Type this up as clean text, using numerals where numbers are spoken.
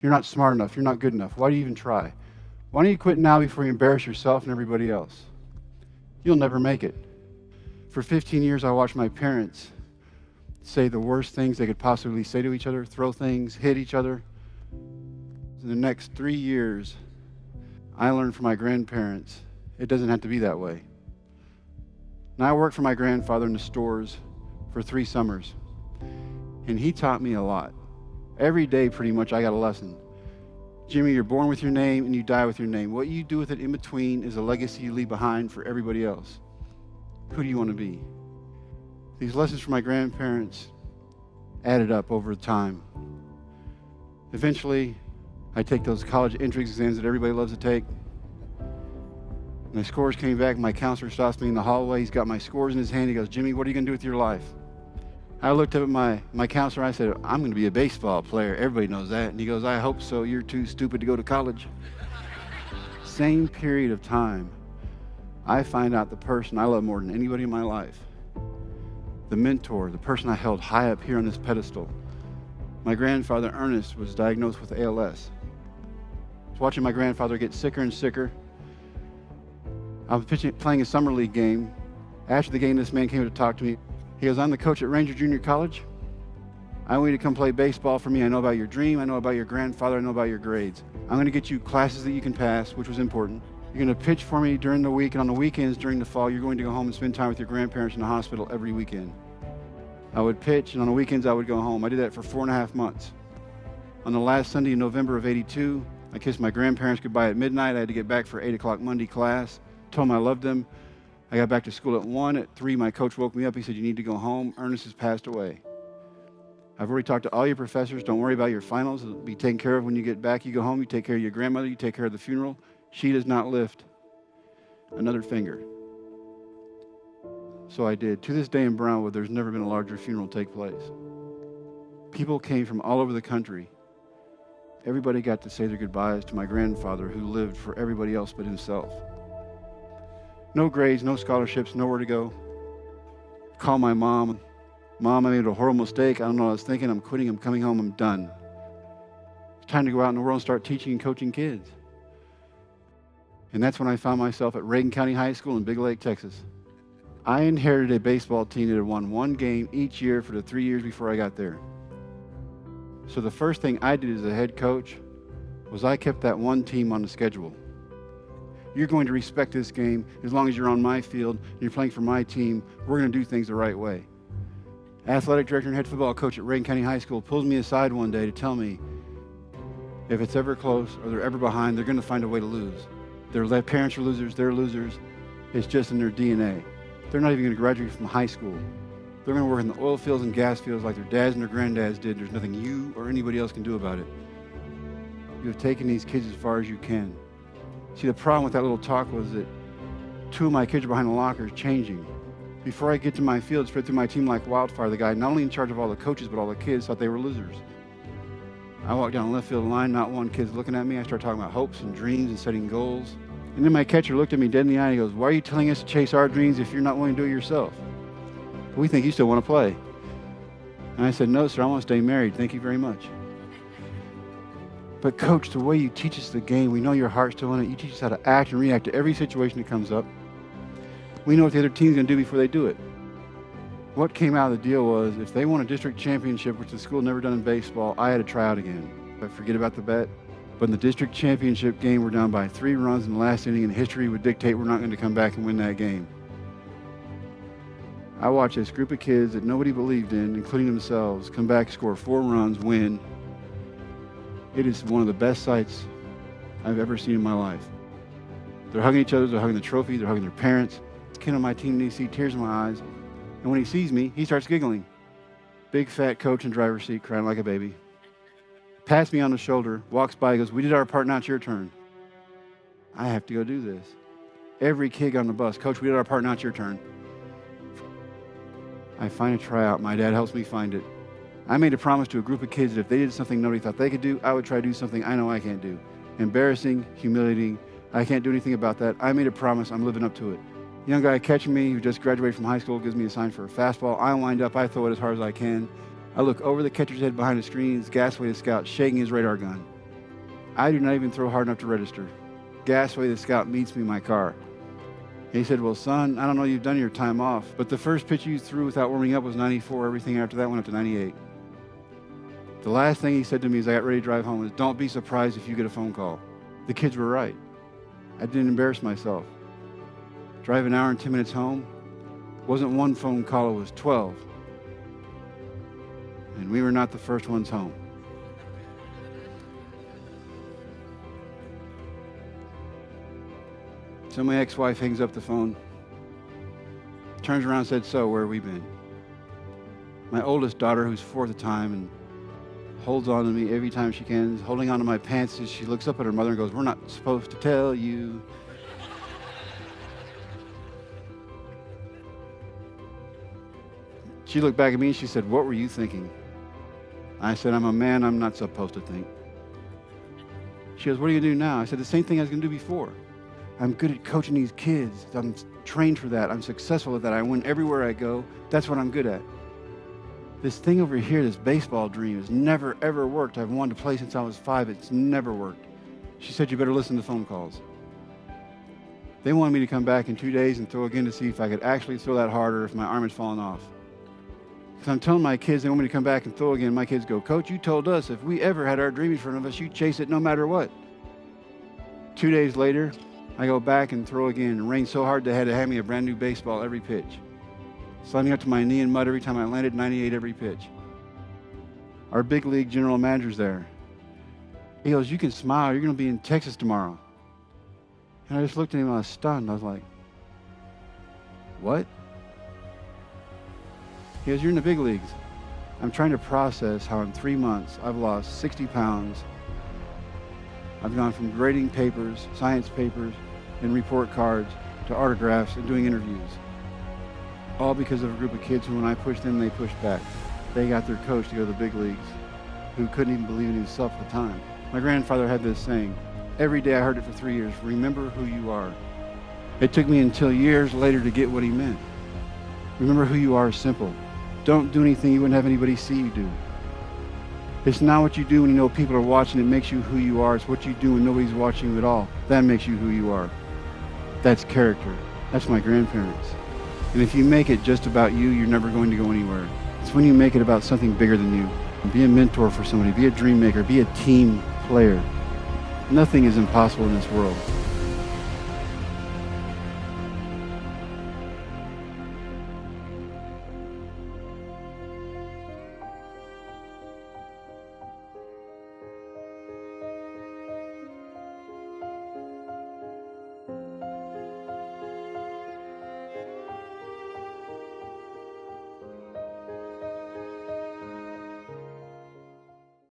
You're not smart enough. You're not good enough. Why do you even try? Why don't you quit now before you embarrass yourself and everybody else? You'll never make it. For 15 years, I watched my parents say the worst things they could possibly say to each other, throw things, hit each other. In the next 3 years, I learned from my grandparents, it doesn't have to be that way. Now, I worked for my grandfather in the stores for 3 summers, and he taught me a lot. Every day, pretty much, I got a lesson. Jimmy, you're born with your name and you die with your name. What you do with it in between is a legacy you leave behind for everybody else. Who do you want to be? These lessons from my grandparents added up over time. Eventually, I take those college entrance exams that everybody loves to take. My scores came back. My counselor stops me in the hallway. He's got my scores in his hand. He goes, Jimmy, what are you going to do with your life? I looked up at my counselor. I said, I'm going to be a baseball player. Everybody knows that. And he goes, I hope so. You're too stupid to go to college. Same period of time, I find out the person I love more than anybody in my life, the mentor, the person I held high up here on this pedestal. My grandfather, Ernest, was diagnosed with ALS. I was watching my grandfather get sicker and sicker. I was playing a summer league game. After the game, this man came to talk to me. He goes, I'm the coach at Ranger Junior College. I want you to come play baseball for me. I know about your dream. I know about your grandfather. I know about your grades. I'm going to get you classes that you can pass, which was important. You're going to pitch for me during the week, and on the weekends during the fall, you're going to go home and spend time with your grandparents in the hospital every weekend. I would pitch, and on the weekends, I would go home. I did that for 4.5 months. On the last Sunday in November of '82, I kissed my grandparents goodbye at midnight. I had to get back for 8 o'clock Monday class. Told them I loved them. I got back to school at 1. At 3, my coach woke me up. He said, you need to go home. Ernest has passed away. I've already talked to all your professors. Don't worry about your finals. It'll be taken care of when you get back. You go home, you take care of your grandmother, you take care of the funeral. She does not lift another finger. So I did. To this day in Brownwood, there's never been a larger funeral take place. People came from all over the country. Everybody got to say their goodbyes to my grandfather who lived for everybody else but himself. No grades, no scholarships, nowhere to go. Call my mom. Mom, I made a horrible mistake. I don't know what I was thinking. I'm quitting. I'm coming home. I'm done. It's time to go out in the world and start teaching and coaching kids. And that's when I found myself at Reagan County High School in Big Lake, Texas. I inherited a baseball team that had won 1 game each year for the 3 years before I got there. So the first thing I did as a head coach was I kept that one team on the schedule. You're going to respect this game as long as you're on my field and you're playing for my team. We're going to do things the right way. Athletic director and head football coach at Reagan County High School pulls me aside one day to tell me if it's ever close or they're ever behind, they're going to find a way to lose. Their parents are losers, they're losers. It's just in their DNA. They're not even going to graduate from high school. They're going to work in the oil fields and gas fields like their dads and their granddads did. There's nothing you or anybody else can do about it. You have taken these kids as far as you can. See, the problem with that little talk was that 2 of my kids are behind the lockers changing. Before I get to my field, spread through my team like wildfire. The guy not only in charge of all the coaches, but all the kids thought they were losers. I walked down the left field line, not one kid's looking at me. I started talking about hopes and dreams and setting goals. And then my catcher looked at me dead in the eye and he goes, why are you telling us to chase our dreams if you're not willing to do it yourself? We think you still want to play. And I said, no, sir, I want to stay married. Thank you very much. But coach, the way you teach us the game, we know your heart's still in it. You teach us how to act and react to every situation that comes up. We know what the other team's going to do before they do it. What came out of the deal was if they won a district championship, which the school had never done in baseball, I had to try out again. I forget about the bet. But in the district championship game, we're down by 3 runs in the last inning, and history would dictate we're not going to come back and win that game. I watched this group of kids that nobody believed in, including themselves, come back, score 4 runs, win. It is one of the best sights I've ever seen in my life. They're hugging each other, they're hugging the trophy, they're hugging their parents. This kid on my team, you see tears in my eyes. And when he sees me, he starts giggling. Big fat coach in driver's seat, crying like a baby. Pats me on the shoulder, walks by, goes, we did our part, now it's your turn. I have to go do this. Every kid on the bus, coach, we did our part, now it's your turn. I find a tryout. My dad helps me find it. I made a promise to a group of kids that if they did something nobody thought they could do, I would try to do something I know I can't do. Embarrassing, humiliating. I can't do anything about that. I made a promise. I'm living up to it. Young guy catching me who just graduated from high school gives me a sign for a fastball. I wind up. I throw it as hard as I can. I look over the catcher's head behind the screen. It's Gasway, the scout, shaking his radar gun. I do not even throw hard enough to register. Gasway, the scout, meets me in my car. He said, well, son, I don't know you've done your time off, but the first pitch you threw without warming up was 94. Everything after that went up to 98. The last thing he said to me as I got ready to drive home was, don't be surprised if you get a phone call. The kids were right. I didn't embarrass myself. Drive an hour and 10 minutes home, wasn't one phone call, it was 12. And we were not the first ones home. So my ex-wife hangs up the phone, turns around and said, so where have we been? My oldest daughter, who's 4 at the time, and holds on to me every time she can, holding on to my pants as she looks up at her mother and goes, we're not supposed to tell you. She looked back at me and she said, what were you thinking? I said, I'm a man, I'm not supposed to think. She goes, what are you going to do now? I said, the same thing I was going to do before. I'm good at coaching these kids. I'm trained for that. I'm successful at that. I win everywhere I go. That's what I'm good at. This thing over here, this baseball dream, has never, ever worked. I've wanted to play since I was 5. It's never worked. She said, you better listen to phone calls. They wanted me to come back in 2 days and throw again to see if I could actually throw that harder if my arm had fallen off. Because I'm telling my kids they want me to come back and throw again. My kids go, Coach, you told us if we ever had our dream in front of us, you'd chase it no matter what. 2 days later, I go back and throw again. It rained so hard they had to hand me a brand new baseball every pitch. Sliding up to my knee in mud every time I landed, 98 every pitch. Our big league general manager's there. He goes, you can smile, you're going to be in Texas tomorrow. And I just looked at him and I was stunned. I was like, what? He goes, you're in the big leagues. I'm trying to process how in 3 months I've lost 60 pounds. I've gone from grading papers, science papers, and report cards to autographs and doing interviews. All because of a group of kids who, when I pushed them, they pushed back. They got their coach to go to the big leagues, who couldn't even believe in himself at the time. My grandfather had this saying. Every day I heard it for 3 years, remember who you are. It took me until years later to get what he meant. Remember who you are is simple. Don't do anything you wouldn't have anybody see you do. It's not what you do when you know people are watching that makes you who you are. It's what you do when nobody's watching you at all. That makes you who you are. That's character. That's my grandparents. And if you make it just about you, you're never going to go anywhere. It's when you make it about something bigger than you. Be a mentor for somebody. Be a dream maker. Be a team player. Nothing is impossible in this world.